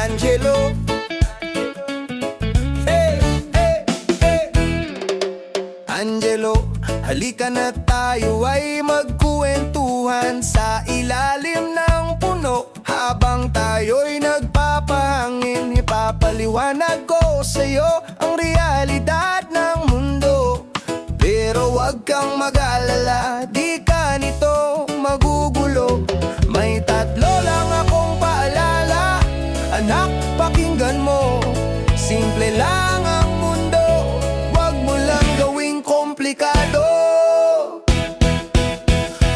Angelo. Hey, hey, hey. Angelo, halika na tayo ay magkuwentuhan sa ilalim ng puno. Habang tayo'y nagpapahangin, ipapaliwanag ko sa'yo ang realidad ng mundo. Pero wag kang mag-alala, di ka nito magugulo. May tatlo lang akong paalala, anak, pakinggan mo. Simple lang ang mundo, wag mo lang gawing komplikado.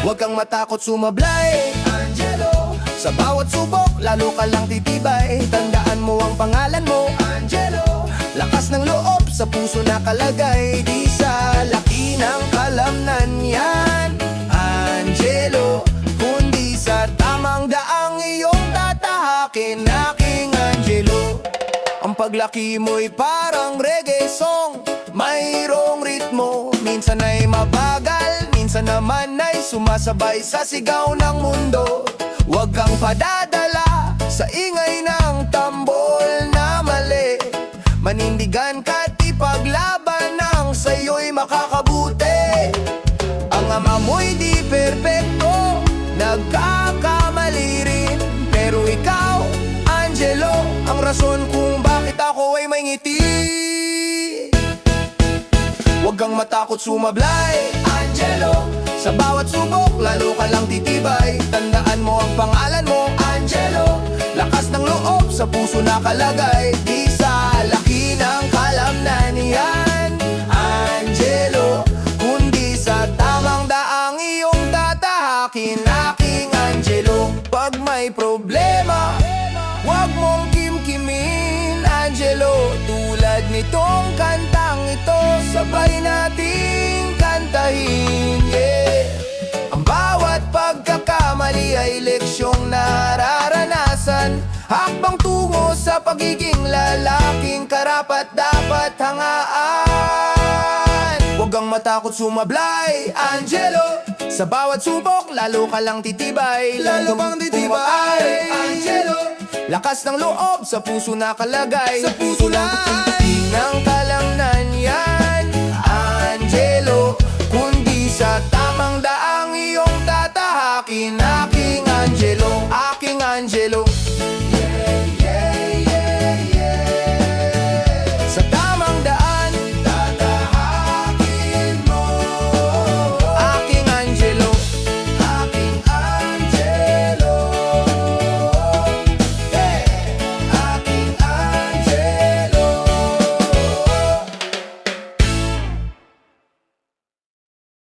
Wag kang matakot sumablay, Angelo. Sa bawat subok, lalo ka lang titibay. Tandaan mo ang pangalan mo, Angelo. Lakas ng loob sa puso nakalagay, di sa laki ng kalamnan yan, Angelo. Kundi sa tamang daang iyong tatahakin, aking Angelo. Ang paglaki mo'y parang reggae song, mayroong ritmo. Minsan ay mabagal, minsan naman ay sumasabay sa sigaw ng mundo. Huwag kang padadala sa ingay ng tambol na mali. Manindigan ka't ipaglaban ang sa'yo'y makakabuti. Ang ama mo'y di perpekto, nagkakamali rin. Pero ikaw, Angelo, ang rason kung bakit ako ay may ngiti. Huwag kang matakot sumablay, Angelo. Sa bawat subok, lalo ka lang titibay. Tandaan mo ang pangalan mo, Angelo. Lakas ng loob sa puso nakalagay, di sa laki ng kalamnan yan, Angelo. Kundi sa tamang daang iyong tatahakin, aking Angelo. Pag may problema, wag mong kimkimin, Angelo. Tulad nitong kantang ito, sabay nating kantahin, yeah. Ang bawat pagkakamali ay leksyong nararanasan, hakbang tungo sa pagiging lalaking karapat dapat hangaan. Huwag kang matakot sumablay, Angelo. Sa bawat subok, lalo ka lang titibay. Lalo kang titibay, Angelo. Lakas ng loob sa puso nakalagay, sa puso lang ng kalamnan yan, Angelo. Kundi sa tamang daang iyong tatahakin,